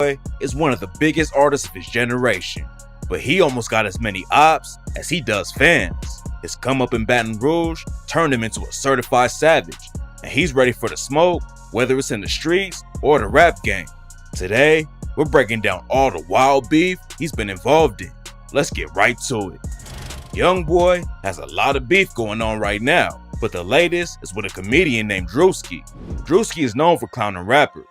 Youngboy is one of the biggest artists of his generation, but he almost got as many ops as he does fans. His come up in Baton Rouge turned him into a certified savage, and he's ready for the smoke, whether it's in the streets or the rap game. Today, we're breaking down all the wild beef he's been involved in. Let's get right to it. Youngboy has a lot of beef going on right now, but the latest is with a comedian named Drewski. Drewski is known for clowning rappers,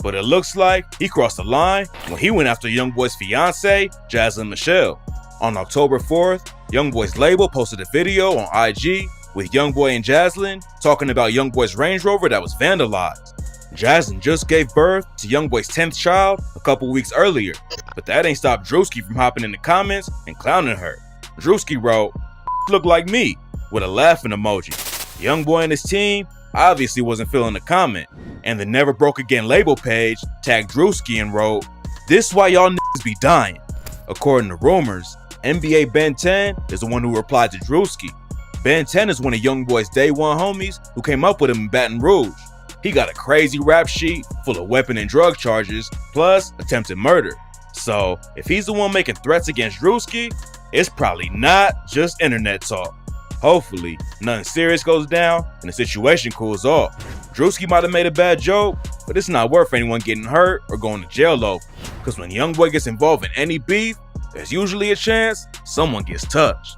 but it looks like he crossed the line when he went after Youngboy's fiance, Jaslyn Michelle. On October 4th, Youngboy's label posted a video on IG with Youngboy and Jaslyn talking about Youngboy's Range Rover that was vandalized. Jaslyn just gave birth to Youngboy's 10th child a couple weeks earlier, but that ain't stopped Drewski from hopping in the comments and clowning her. Drewski wrote, "Look like me," with a laughing emoji. Youngboy and his team obviously wasn't feeling the comment, and the Never Broke Again label page tagged Drewski and wrote, "This why y'all niggas be dying." According to rumors, NBA Ben 10 is the one who replied to Drewski. Ben 10 is one of Youngboy's day one homies who came up with him in Baton Rouge. He got a crazy rap sheet full of weapon and drug charges, plus attempted murder. So if he's the one making threats against Drewski, it's probably not just internet talk. Hopefully, nothing serious goes down and the situation cools off. Drewski might have made a bad joke, but it's not worth anyone getting hurt or going to jail over. Because when Youngboy gets involved in any beef, there's usually a chance someone gets touched.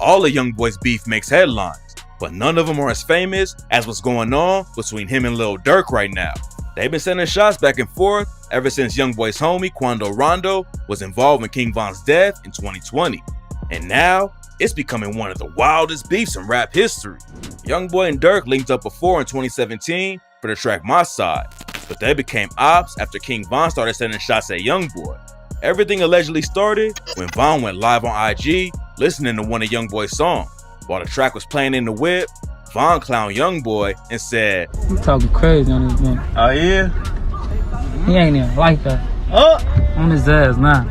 All of Youngboy's beef makes headlines, but none of them are as famous as what's going on between him and Lil Durk right now. They've been sending shots back and forth ever since Youngboy's homie Quando Rondo was involved in King Von's death in 2020. And now, it's becoming one of the wildest beefs in rap history. Youngboy and Durk linked up before in 2017 for the track My Side, but they became ops after King Von started sending shots at Youngboy. Everything allegedly started when Von went live on IG listening to one of Youngboy's songs. While the track was playing in the whip, Von clowned Youngboy and said, "You talking crazy on this man." Oh yeah? He ain't even like that. Oh! On his ass now.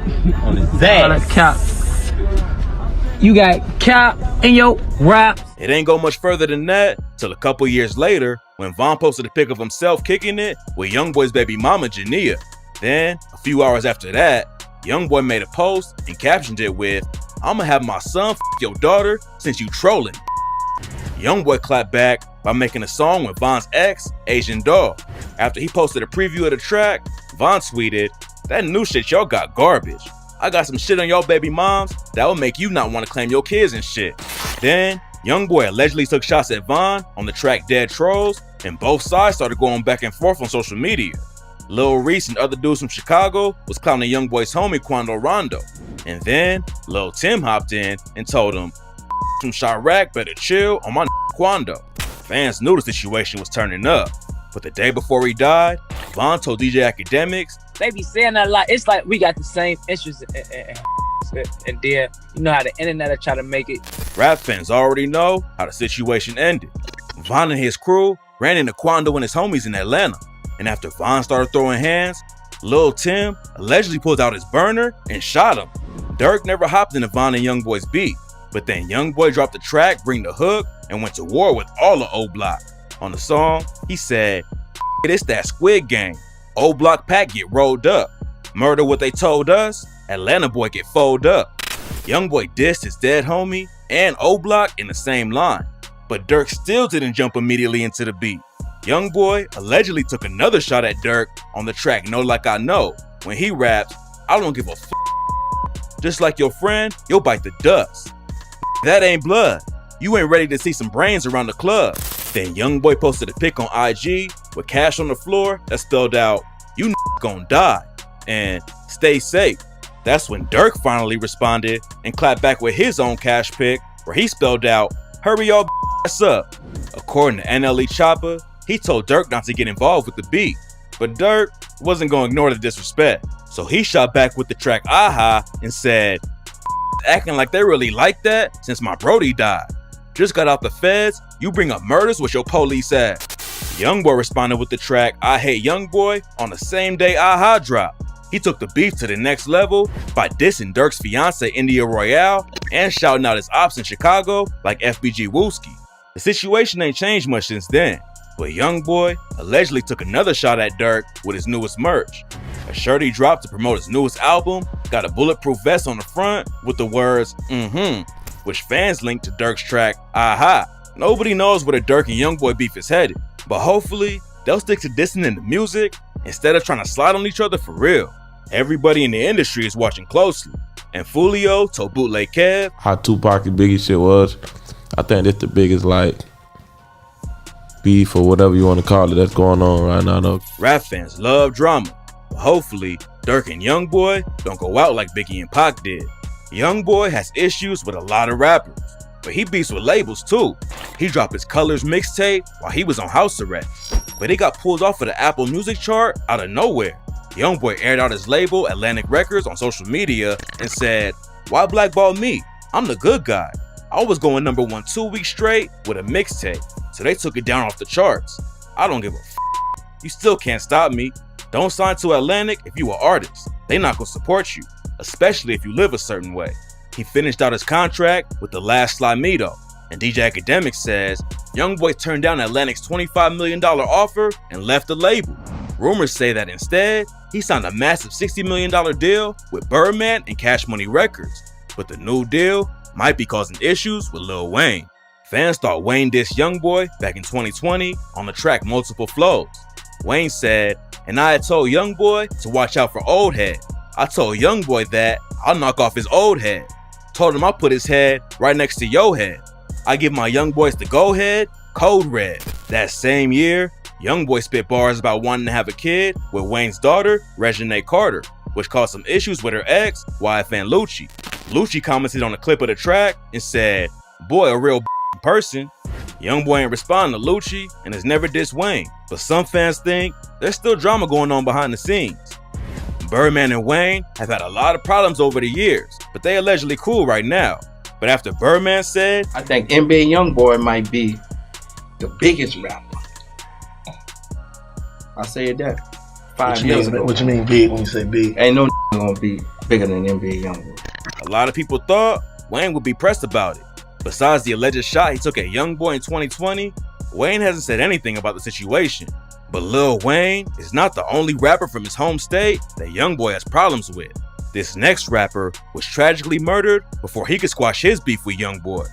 On his All that ass. cap. You got cap in your raps. It ain't go much further than that till a couple years later when Von posted a pic of himself kicking it with Youngboy's baby mama Jania. Then, a few hours after that, Youngboy made a post and captioned it with, "I'ma have my son f your daughter since you trolling." Youngboy clapped back by making a song with Von's ex, Asian Doll. After he posted a preview of the track, Von tweeted, "That new shit y'all got garbage. I got some shit on y'all baby moms that will make you not want to claim your kids and shit." Then, Youngboy allegedly took shots at Von on the track Dead Trolls, and both sides started going back and forth on social media. Lil Reese and other dudes from Chicago was clowning Youngboy's homie Quando Rondo. And then, Lil Tim hopped in and told him, "From Chirac better chill on my Quando." Fans knew the situation was turning up, but the day before he died, Von told DJ Academics, "They be saying that a lot. It's like we got the same interests and then you know how the internet will try to make it." rap fans already know how the situation ended. Von and his crew ran into Quando and his homies in Atlanta, and after Von started throwing hands, Lil Tim allegedly pulled out his burner and shot him. Durk never hopped into Von and Youngboy's beef, but then Youngboy dropped the track Bring the Hook and went to war with all of O Block. On the song, he said, "It's that Squid Game. O Block pack get rolled up. Murder what they told us, Atlanta boy get fold up." Youngboy dissed his dead homie and O Block in the same line, but Durk still didn't jump immediately into the beat. Youngboy allegedly took another shot at Durk on the track Know Like I Know when he raps, "I don't give a f***. Just like your friend, you'll bite the dust. That ain't blood. You ain't ready to see some brains around the club." Then Youngboy posted a pic on IG with cash on the floor that spelled out, "You gon' die," and "Stay safe." That's when Durk finally responded and clapped back with his own cash pic where he spelled out, "Hurry y'all ass up." According to NLE Chopper, he told Durk not to get involved with the beat, but Durk wasn't gonna ignore the disrespect. So he shot back with the track Aha and said, "Acting like they really like that since my Brody died. Just got out the feds, you bring up murders with your police ass." Youngboy responded with the track I Hate Youngboy on the same day Aha dropped. He took the beef to the next level by dissing Durk's fiance India Royale and shouting out his ops in Chicago like FBG Wooski. The situation ain't changed much since then, But Youngboy allegedly took another shot at Dirk with his newest merch. A shirt he dropped to promote his newest album got a bulletproof vest on the front with the words, which fans linked to Dirk's track, Aha. Nobody knows where the Dirk and Youngboy beef is headed, but hopefully they'll stick to dissing in the music instead of trying to slide on each other for real. Everybody in the industry is watching closely, and Fulio told Bootleg Kev how Tupac and Biggie shit was. I think that's the biggest beef or whatever you want to call it that's going on right now though. Rap fans love drama, but hopefully Dirk and Youngboy don't go out like Biggie and Pac did. Youngboy has issues with a lot of rappers, but he beefs with labels too. He dropped his Colors mixtape while he was on house arrest, but it got pulled off of the Apple Music chart out of nowhere. Youngboy aired out his label, Atlantic Records, on social media and said, "Why blackball me? I'm the good guy. I was going #1 2 weeks straight with a mixtape, so they took it down off the charts. I don't give a f. You still can't stop me. Don't sign to Atlantic if you an artist. They not gonna support you, especially if you live a certain way." He finished out his contract with the last Slimito, and DJ Academic says Youngboy turned down Atlantic's $25 million offer and left the label. Rumors say that instead, he signed a massive $60 million deal with Birdman and Cash Money Records, but the new deal might be causing issues with Lil Wayne. Fans thought Wayne dissed Youngboy back in 2020 on the track Multiple Flows. Wayne said, "And I had told Youngboy to watch out for old head. I told Youngboy that I'll knock off his old head. Told him I'll put his head right next to your head. I give my young boys the go head, code red." That same year, Youngboy spit bars about wanting to have a kid with Wayne's daughter, Reginae Carter, which caused some issues with her ex, YFN Lucci. Lucci commented on a clip of the track and said, "Boy, a real person." Youngboy ain't responding to Lucci and has never dissed Wayne, but some fans think there's still drama going on behind the scenes. Birdman and Wayne have had a lot of problems over the years, but they allegedly cool right now. But after Birdman said, I think NBA Youngboy might be the biggest rapper. I said that 5 years ago. What you mean big when you say big? Ain't no gonna be bigger than NBA Youngboy. a lot of people thought Wayne would be pressed about it. Besides the alleged shot he took at Youngboy in 2020, Wayne hasn't said anything about the situation. But Lil Wayne is not the only rapper from his home state that Youngboy has problems with. This next rapper was tragically murdered before he could squash his beef with Youngboy.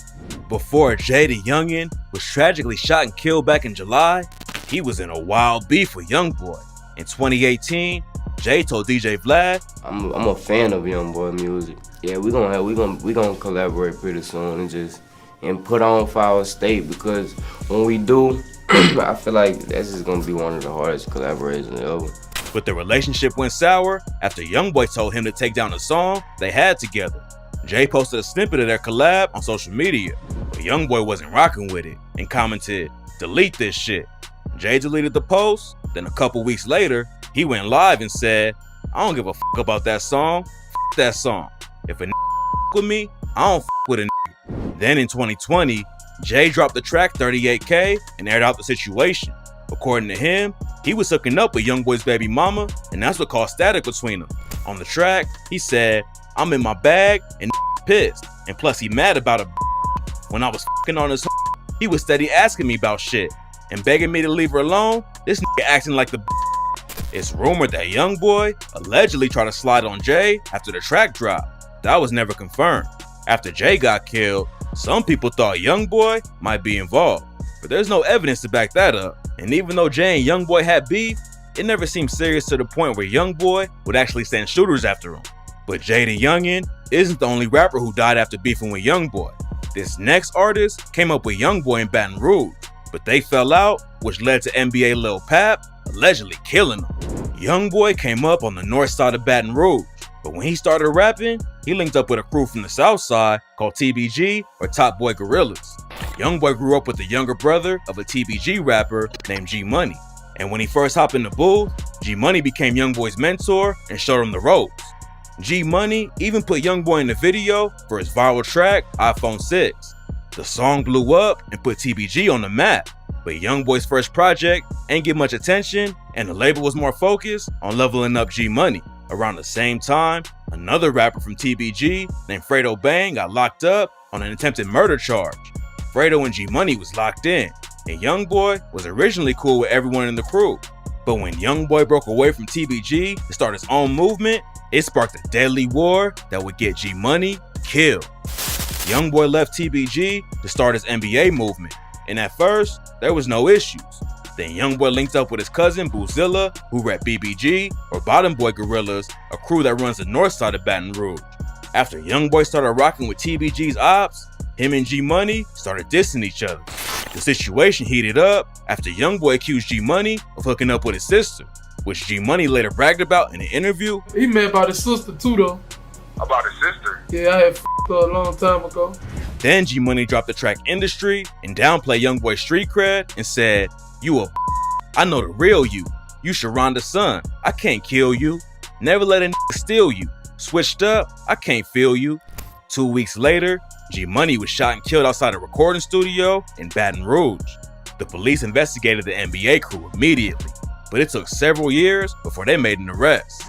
Before Jay the Youngin was tragically shot and killed back in July, he was in a wild beef with Youngboy. In 2018, Jay told DJ Vlad, I'm a fan of Youngboy music. Yeah, we gonna collaborate pretty soon and put on for our state, because when we do, I feel like that's just gonna be one of the hardest collaborations ever. But the relationship went sour after Youngboy told him to take down the song they had together. Jay posted a snippet of their collab on social media, but Youngboy wasn't rocking with it and commented, "Delete this shit." Jay deleted the post, then a couple weeks later, he went live and said, "I don't give a fuck about that song. F that song. If a with me, I don't with a." Then in 2020, Jay dropped the track 38K and aired out the situation. According to him, he was hooking up with Youngboy's baby mama, and that's what caused static between them. On the track, he said, "I'm in my bag and pissed, and plus he mad about a when I was fucking on his he was steady asking me about shit and begging me to leave her alone. This nigga acting like the." It's rumored that Youngboy allegedly tried to slide on Jay after the track dropped. That was never confirmed. After Jay got killed, some people thought Youngboy might be involved, but there's no evidence to back that up. And even though Jay and Youngboy had beef, it never seemed serious to the point where Youngboy would actually send shooters after him. But Jay the Youngin isn't the only rapper who died after beefing with Youngboy. This next artist came up with Youngboy in Baton Rouge, but they fell out, which led to NBA Lil Pap allegedly killing him. Youngboy came up on the north side of Baton Rouge, but when he started rapping, he linked up with a crew from the south side called TBG, or Top Boy Gorillas. Youngboy grew up with the younger brother of a TBG rapper named G Money, and when he first hopped in the booth, G Money became Youngboy's mentor and showed him the ropes. G Money even put Youngboy in the video for his viral track iPhone 6. The song blew up and put TBG on the map, but Youngboy's first project ain't get much attention, and the label was more focused on leveling up G Money. Around the same time, another rapper from TBG named Fredo Bang got locked up on an attempted murder charge. Fredo and G Money was locked in, and Youngboy was originally cool with everyone in the crew. But when Youngboy broke away from TBG to start his own movement, it sparked a deadly war that would get G Money killed. Youngboy left TBG to start his NBA movement, and at first, there was no issues. Then Youngboy linked up with his cousin Boozilla, who rep BBG, or Bottom Boy Gorillas, a crew that runs the north side of Baton Rouge. After Youngboy started rocking with TBG's ops, him and G Money started dissing each other. The situation heated up after Youngboy accused G Money of hooking up with his sister, which G Money later bragged about in an interview. He mad about his sister too, though. About his sister? Yeah, I had f***ed her a long time ago. Then G Money dropped the track Industry and downplayed Youngboy's street cred and said, "You a I know the real you. You Sharonda's son. I can't kill you. Never let a steal you. Switched up, I can't feel you." 2 weeks later, G Money was shot and killed outside a recording studio in Baton Rouge. The police investigated the NBA crew immediately, but it took several years before they made an arrest.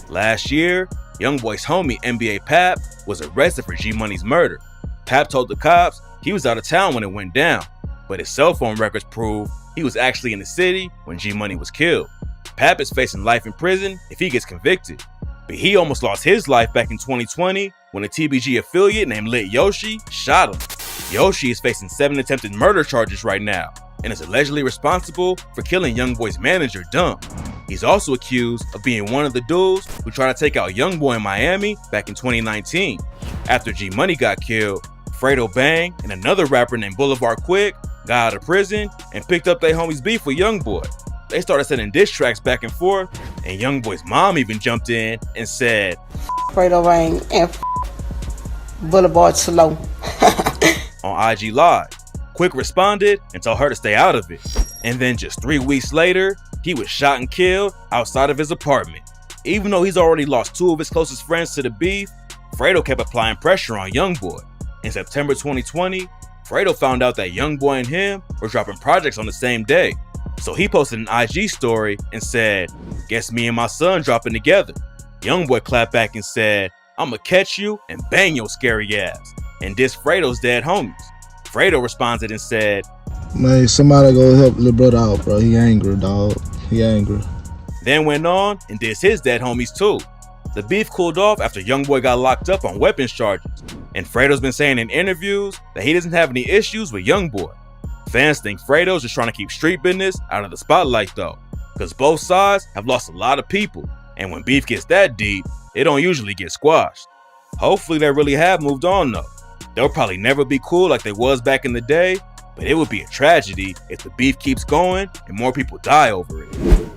Last year, Youngboy's homie NBA Pap was arrested for G Money's murder. Pap told the cops he was out of town when it went down, but his cell phone records prove he was actually in the city when G Money was killed. Pap is facing life in prison if he gets convicted, but he almost lost his life back in 2020 when a TBG affiliate named Lit Yoshi shot him. Yoshi is facing 7 attempted murder charges right now and is allegedly responsible for killing Youngboy's manager, Dump. He's also accused of being one of the dudes who tried to take out Youngboy in Miami back in 2019. After G Money got killed, Fredo Bang and another rapper named Boulevard Quick got out of prison and picked up their homies' beef with Youngboy. They started sending diss tracks back and forth, and Youngboy's mom even jumped in and said, Fredo Bang and Boulevard Slow. on IG Live. Quick responded and told her to stay out of it. And then just 3 weeks later, he was shot and killed outside of his apartment. Even though he's already lost 2 of his closest friends to the beef, Fredo kept applying pressure on Youngboy. In September 2020, Fredo found out that Youngboy and him were dropping projects on the same day. So he posted an IG story and said, "Guess me and my son dropping together." Youngboy clapped back and said, "I'ma catch you and bang your scary ass," and dissed Fredo's dead homies. Fredo responded and said, "Man, somebody go help little brother out, bro. He angry, dog. He angry." Then went on and dissed his dead homies too. The beef cooled off after Youngboy got locked up on weapons charges, and Fredo's been saying in interviews that he doesn't have any issues with Youngboy. Fans think Fredo's just trying to keep street business out of the spotlight though, because both sides have lost a lot of people, and when beef gets that deep, it don't usually get squashed. Hopefully they really have moved on though. They'll probably never be cool like they was back in the day, but it would be a tragedy if the beef keeps going and more people die over it.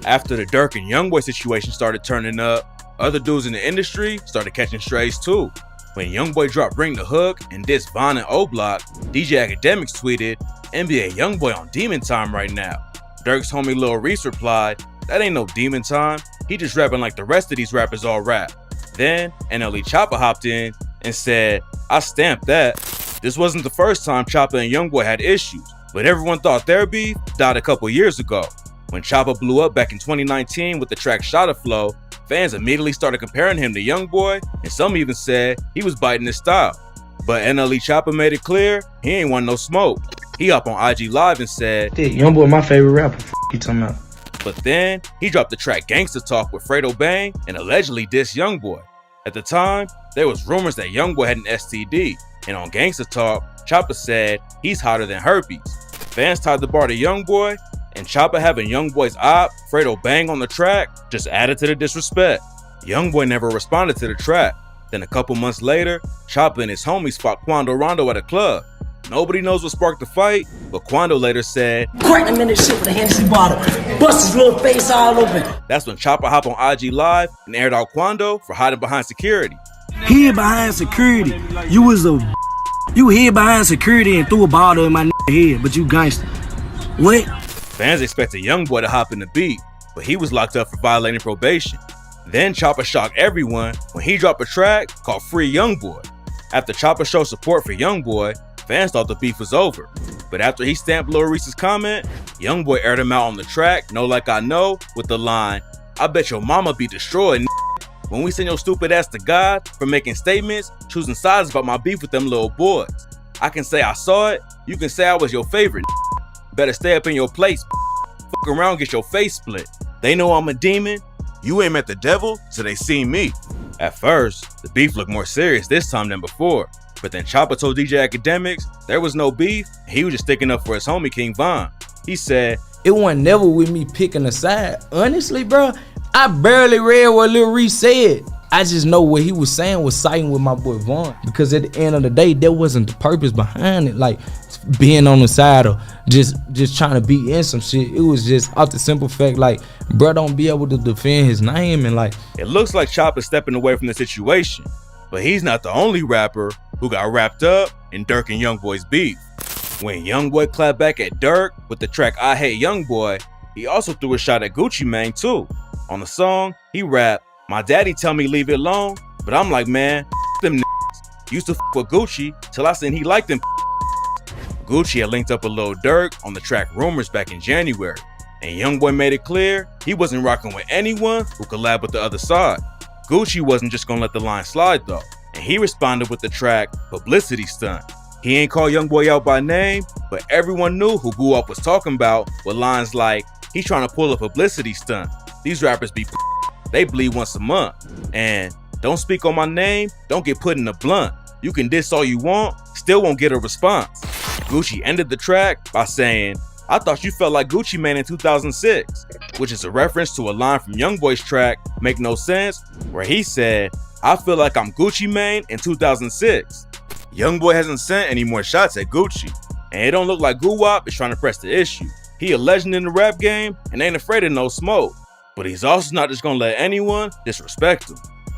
After the Durk and Youngboy situation started turning up, other dudes in the industry started catching strays too. When Youngboy dropped Bring the Hook and dissed Von and O-Block, DJ Academics tweeted, "NBA Youngboy on demon time right now." Durk's homie Lil Reese replied, "That ain't no demon time. He just rapping like the rest of these rappers all rap." Then NLE Choppa hopped in and said, "I stamped that." This wasn't the first time Choppa and Youngboy had issues, but everyone thought their beef died a couple years ago. When Choppa blew up back in 2019 with the track Shotta Flow, fans immediately started comparing him to Youngboy, and some even said he was biting his style. But NLE Choppa made it clear he ain't want no smoke. He hopped on IG Live and said, Youngboy my favorite rapper, you talking about. But then he dropped the track Gangsta Talk with Fredo Bang and allegedly dissed Youngboy. At the time, there was rumors that Youngboy had an STD, and on Gangsta Talk, Choppa said he's hotter than herpes. Fans tied the bar to Youngboy, and Choppa having Youngboy's op, Fredo Bang on the track, just added to the disrespect. Youngboy never responded to the track. Then a couple months later, Choppa and his homies fought Quando Rondo at a club. Nobody knows what sparked the fight, but Quando later said, "Crack him in this shit with a Hennessy bottle. Bust his little face all open." That's when Choppa hopped on IG Live and aired out Quando for hiding behind security. Hid behind security. You hid behind security and threw a bottle in my head, but you gangster. What? Fans expected Youngboy to hop in the beat, but he was locked up for violating probation. Then Choppa shocked everyone when he dropped a track called Free Youngboy. After Choppa showed support for Youngboy, fans thought the beef was over. But after he stamped Lil Reese's comment, Youngboy aired him out on the track Know Like I Know with the line, "I bet your mama be destroyed when we send your stupid ass to God for making statements, choosing sides about my beef with them little boys. I can say I saw it, you can say I was your favorite." better stay up in your place. Fuck around, get your face split. They know I'm a demon. You ain't met the devil, so they seen me. At first, the beef looked more serious this time than before. But then Chopper told DJ Academics there was no beef, and he was just sticking up for his homie King Von. He said, "It wasn't never with me picking a side. Honestly, bro, I barely read what Lil Reese said. I just know what he was saying was siding with my boy Vaughn. Because at the end of the day, that wasn't the purpose behind it. Like being on the side or just trying to be in some shit. It was just off the simple fact, like, bro don't be able to defend his name and like." It looks like Chopper's stepping away from the situation. But he's not the only rapper who got wrapped up in Durk and Youngboy's beef. When Youngboy clapped back at Durk with the track I Hate Youngboy, he also threw a shot at Gucci Mane too. On the song, he rapped, "My daddy tell me leave it alone, but I'm like, man, them niggas. Used to with Gucci till I seen he liked them." Gucci had linked up with Lil Durk on the track Rumors back in January, and Youngboy made it clear he wasn't rocking with anyone who collabed with the other side. Gucci wasn't just gonna let the line slide though, and he responded with the track Publicity Stunt. He ain't called Youngboy out by name, but everyone knew who Gu Up was talking about with lines like, "He's trying to pull a publicity stunt. These rappers be they bleed once a month. And don't speak on my name, don't get put in a blunt. You can diss all you want, still won't get a response." Gucci ended the track by saying, "I thought you felt like Gucci Mane in 2006, which is a reference to a line from Youngboy's track Make No Sense, where he said, "I feel like I'm Gucci Mane in 2006. Youngboy hasn't sent any more shots at Gucci, and it don't look like Gu Wop is trying to press the issue. He a legend in the rap game and ain't afraid of no smoke, but he's also not just gonna let anyone disrespect him.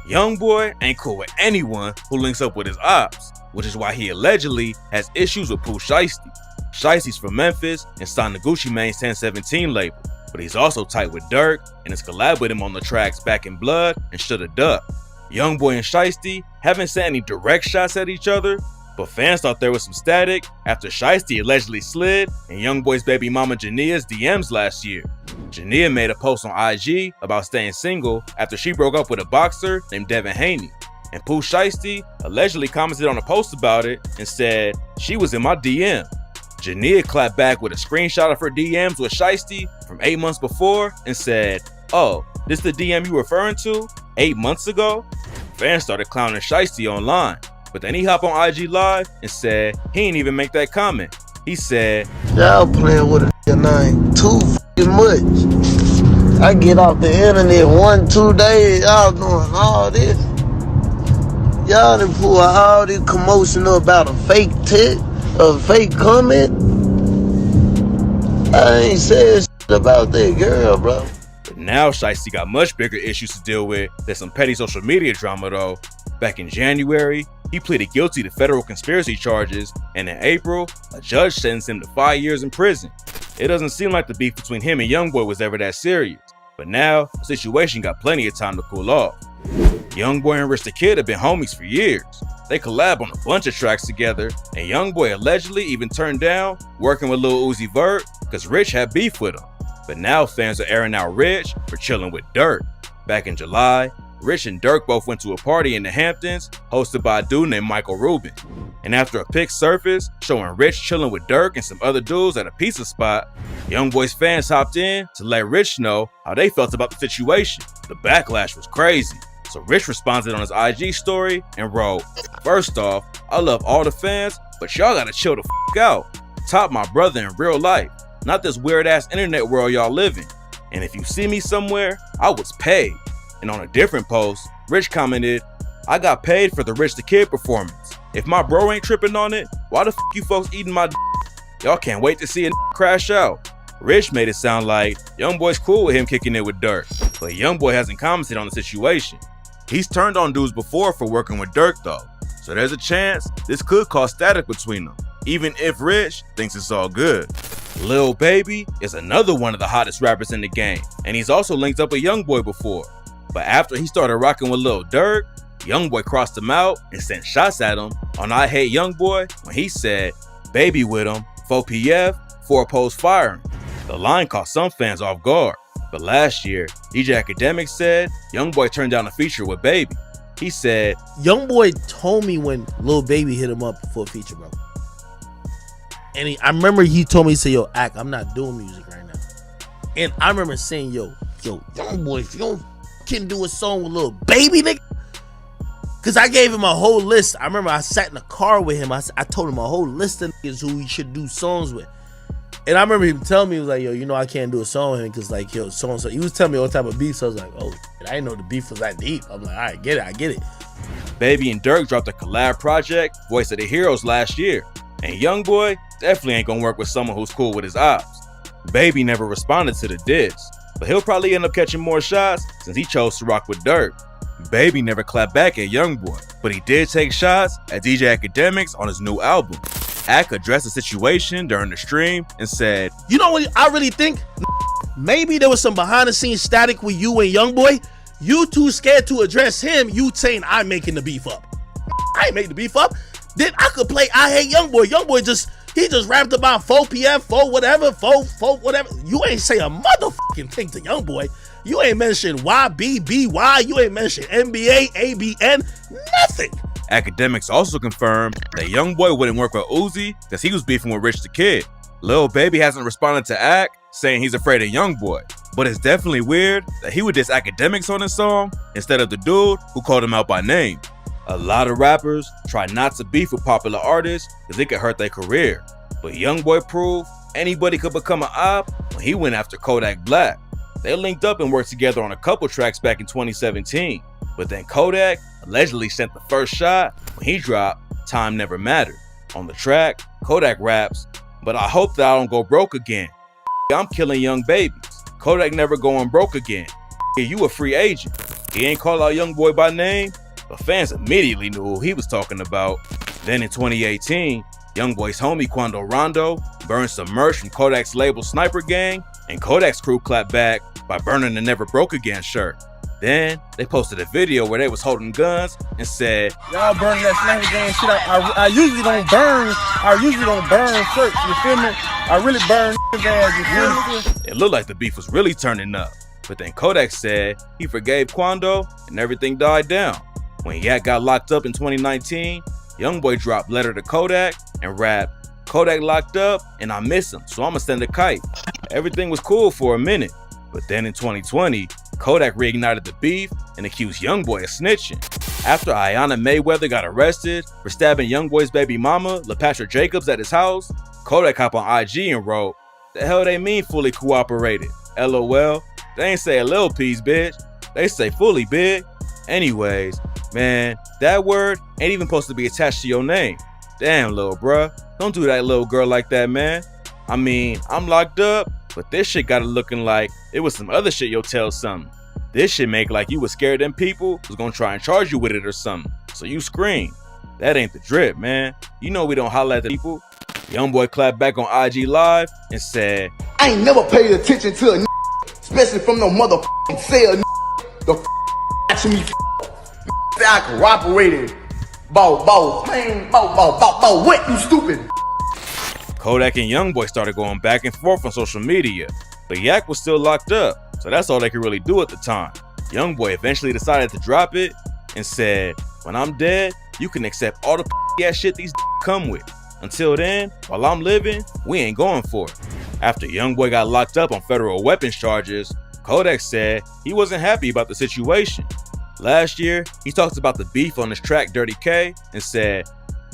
Youngboy ain't cool with anyone who links up with his ops, which is why he allegedly has issues with Pooh Shiesty. Shiesty's from Memphis and signed to Gucci Mane's 1017 label, but he's also tight with Durk and has collabed with him on the tracks Back in Blood and Shoulda Duck. Youngboy and Shiesty haven't sent any direct shots at each other, but fans thought there was some static after Shiesty allegedly slid in Youngboy's baby mama Jania's DMs last year. Jania made a post on IG about staying single after she broke up with a boxer named Devin Haney, and Pooh Shiesty allegedly commented on a post about it and said, "She was in my DM." Jania clapped back with a screenshot of her DMs with Shiesty from 8 months before and said, "Oh, this the DM you referring to? 8 months ago?" Fans started clowning Shiesty online, but then he hopped on IG Live and said he ain't even make that comment. He said, "Y'all playing with a name too much. I get off the internet 1-2 days, y'all doing all this. Y'all done pull all this commotion up about a fake text, a fake comment. I ain't said shit about that girl, bro." But now Shiesty got much bigger issues to deal with than some petty social media drama though. Back in January, he pleaded guilty to federal conspiracy charges, and in April, a judge sentenced him to 5 years in prison. It doesn't seem like the beef between him and Youngboy was ever that serious, but now the situation got plenty of time to cool off. Youngboy and Rich the Kid have been homies for years. They collab on a bunch of tracks together, and Youngboy allegedly even turned down working with Lil Uzi Vert because Rich had beef with him. But now fans are airing out Rich for chilling with Durk. Back in July, Rich and Durk both went to a party in the Hamptons hosted by a dude named Michael Rubin. And after a pic surfaced showing Rich chilling with Durk and some other dudes at a pizza spot, Youngboy's fans hopped in to let Rich know how they felt about the situation. The backlash was crazy. So Rich responded on his IG story and wrote, "First off, I love all the fans, but y'all gotta chill the f out. Top my brother in real life, not this weird ass internet world y'all live in. And if you see me somewhere, I was paid." And on a different post, Rich commented, "I got paid for the Rich the Kid performance. If my bro ain't tripping on it, why the f you folks eating my d? Y'all can't wait to see a crash out." Rich made it sound like Youngboy's cool with him kicking it with Durk, but Youngboy hasn't commented on the situation. He's turned on dudes before for working with Durk though, so there's a chance this could cause static between them, even if Rich thinks it's all good. Lil Baby is another one of the hottest rappers in the game, and he's also linked up with Youngboy before. But after he started rocking with Lil Durk, Youngboy crossed him out and sent shots at him on I Hate Youngboy when he said, "Baby with him, 4 PF, 4 post firing." The line caught some fans off guard, but last year, DJ Academics said Youngboy turned down a feature with Baby. He said, "Youngboy told me when Lil Baby hit him up for a feature, bro." And I remember he told me, he said, yo, Ack, I'm not doing music right now. And I remember saying, yo, Youngboy, if you don't can do a song with Lil Baby, nigga. Cause I gave him a whole list. I remember I sat in the car with him. I told him a whole list of niggas who he should do songs with. And I remember him telling me, he was like, yo, you know I can't do a song with him because like, yo, so-and-so. He was telling me what type of beef. So I was like, oh, shit, I didn't know the beef was that deep. I'm like, all right, I get it. Baby and Dirk dropped a collab project, Voice of the Heroes, last year. And Youngboy definitely ain't gonna work with someone who's cool with his ops. Baby never responded to the diss, but he'll probably end up catching more shots since he chose to rock with Dirk. Baby never clapped back at Youngboy, but he did take shots at DJ Academics on his new album. Ack addressed the situation during the stream and said, you know what I really think? Maybe there was some behind the scenes static with you and Youngboy. You too scared to address him, you saying I'm making the beef up. I ain't making the beef up. Then I could play I Hate Youngboy. Youngboy just rapped about 4 p.m., 4 whatever, 4 whatever. You ain't say a motherfucking thing to Youngboy. You ain't mentioned YBBY. You ain't mentioned NBA, ABN, nothing. Academics also confirmed that Youngboy wouldn't work with Uzi because he was beefing with Rich the Kid. Lil Baby hasn't responded to Ack, saying he's afraid of Youngboy. But it's definitely weird that he would diss Academics on his song instead of the dude who called him out by name. A lot of rappers try not to beef with popular artists because it could hurt their career. But Youngboy proved anybody could become an op when he went after Kodak Black. They linked up and worked together on a couple tracks back in 2017. But then Kodak allegedly sent the first shot when he dropped Time Never Mattered. On the track, Kodak raps, "But I hope that I don't go broke again. I'm killing young babies. Kodak never going broke again. You a free agent." He ain't call out Youngboy by name, but fans immediately knew who he was talking about. Then in 2018, Youngboy's homie Quando Rondo burned some merch from Kodak's label Sniper Gang, and Kodak's crew clapped back by burning the Never Broke Again shirt. Then they posted a video where they was holding guns and said, "Y'all burning that Sniper Gang shit up. I usually don't burn shirts, you feel me? I really burn ass, you feel me?" It looked like the beef was really turning up, but then Kodak said he forgave Quando and everything died down. When Yak got locked up in 2019, Youngboy dropped Letter to Kodak and rapped, "Kodak locked up and I miss him, so I'ma send a kite." Everything was cool for a minute, but then in 2020, Kodak reignited the beef and accused Youngboy of snitching. After Ayanna Mayweather got arrested for stabbing Youngboy's baby mama, LaPatra Jacobs, at his house, Kodak hopped on IG and wrote, "The hell they mean fully cooperated? LOL. They ain't say a little piece, bitch. They say fully big." Anyways, man, that word ain't even supposed to be attached to your name. Damn, little bruh. Don't do that little girl like that, man. I mean, I'm locked up, but this shit got it looking like it was some other shit you'll tell something. This shit make like you was scared them people was gonna try and charge you with it or something, so you scream. That ain't the drip, man. You know we don't holler at the people. Youngboy clapped back on IG Live and said, "I ain't never paid attention to a especially from no motherfucking cell the watching me I cooperated. Bow, man, bow, what, you stupid?" Kodak and Youngboy started going back and forth on social media, but Yak was still locked up, so that's all they could really do at the time. Youngboy eventually decided to drop it and said, "When I'm dead, you can accept all the ass shit these come with. Until then, while I'm living, we ain't going for it." After Youngboy got locked up on federal weapons charges, Kodak said he wasn't happy about the situation. Last year, he talked about the beef on his track Dirty K and said,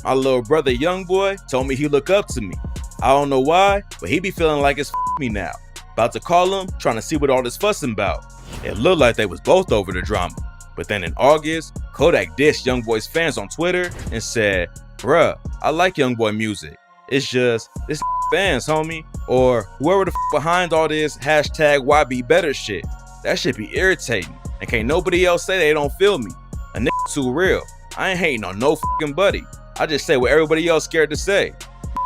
"My little brother Youngboy told me he look up to me. I don't know why, but he be feeling like it's me now. About to call him, trying to see what all this fussing about." It looked like they was both over the drama. But then in August, Kodak dissed Youngboy's fans on Twitter and said, "Bruh, I like Youngboy music. It's just, this fans, homie. Or whoever the behind all this hashtag YB better shit. That shit be irritating. And can't nobody else say they don't feel me. A nigga too real. I ain't hating on no fucking buddy. I just say what everybody else scared to say.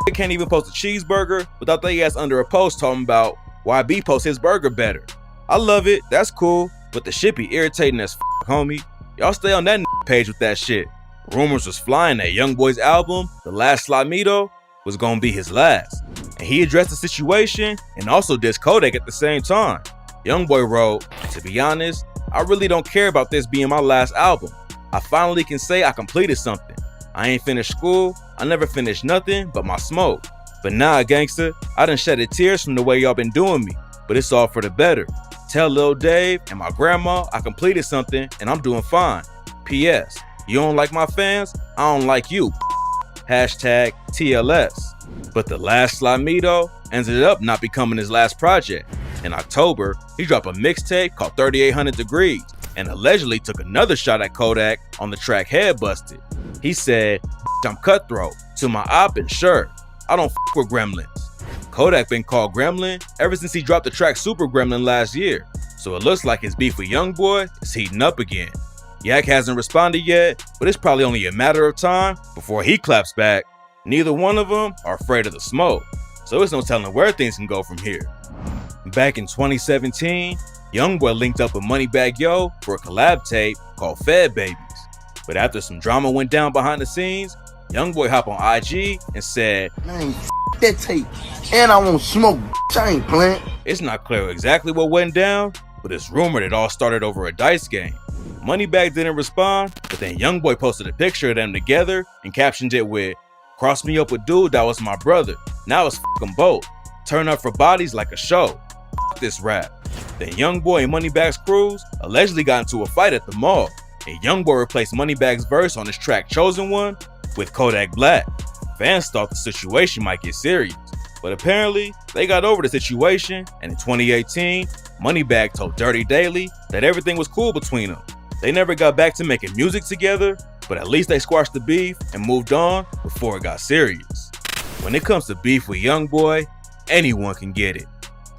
They can't even post a cheeseburger without they ass under a post talking about YB post his burger better. I love it, that's cool, but the shit be irritating as homie. Y'all stay on that page with that shit." Rumors was flying that Youngboy's album, The Last Slamito, was gonna be his last. And he addressed the situation and also dissed Kodak at the same time. Youngboy wrote, "To be honest, I really don't care about this being my last album. I finally can say I completed something. I ain't finished school, I never finished nothing but my smoke. But nah, gangster, I done shedded tears from the way y'all been doing me, but it's all for the better. Tell Lil Dave and my grandma I completed something and I'm doing fine. P.S. You don't like my fans? I don't like you. Hashtag TLS. But the last Slamito ended up not becoming his last project. In October, he dropped a mixtape called 3800 Degrees and allegedly took another shot at Kodak on the track Head Busted. He said, I'm cutthroat, to my op and sure, I don't f with gremlins. Kodak been called Gremlin ever since he dropped the track Super Gremlin last year, so it looks like his beef with Youngboy is heating up again. Yak hasn't responded yet, but it's probably only a matter of time before he claps back. Neither one of them are afraid of the smoke, so it's no telling where things can go from here. Back in 2017, Youngboy linked up with Moneybagg Yo for a collab tape called Fed Babies. But after some drama went down behind the scenes, Youngboy hopped on IG and said, Man, that tape. And I won't smoke. I ain't playing. It's not clear exactly what went down, but it's rumored it all started over a dice game. Moneybagg didn't respond, but then Youngboy posted a picture of them together and captioned it with, "Cross me up with dude that was my brother. Now it's f*** them both. Turn up for bodies like a show. F*** this rap." Then Youngboy and Moneybagg's crews allegedly got into a fight at the mall, and Youngboy replaced Moneybagg's verse on his track Chosen One with Kodak Black. Fans thought the situation might get serious, but apparently they got over the situation, and in 2018, Moneybagg told Dirty Daily that everything was cool between them. They never got back to making music together, but at least they squashed the beef and moved on before it got serious. When it comes to beef with Youngboy, anyone can get it.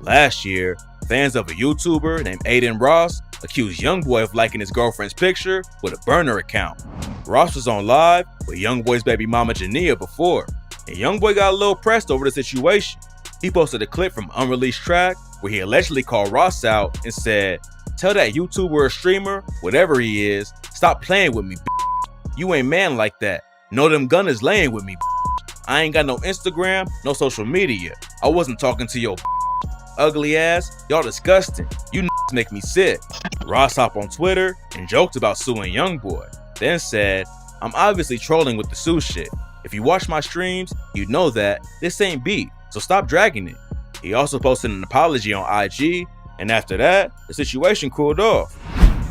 Last year, fans of a YouTuber named Aiden Ross accused Youngboy of liking his girlfriend's picture with a burner account. Ross was on live with Youngboy's baby mama Jania before, and Youngboy got a little pressed over the situation. He posted a clip from an unreleased track where he allegedly called Ross out and said, "Tell that YouTuber or streamer, whatever he is, stop playing with me, bitch. You ain't man like that. Know them gun is laying with me, bitch. I ain't got no Instagram, no social media. I wasn't talking to your bitch. Ugly ass, y'all disgusting. You make me sick." Ross hopped on Twitter and joked about suing Youngboy, then said, "I'm obviously trolling with the sue shit. If you watch my streams, you'd know that this ain't beef, so stop dragging it." He also posted an apology on IG, and after that, the situation cooled off.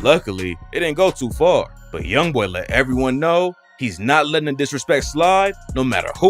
Luckily, it didn't go too far, but Youngboy let everyone know he's not letting the disrespect slide no matter who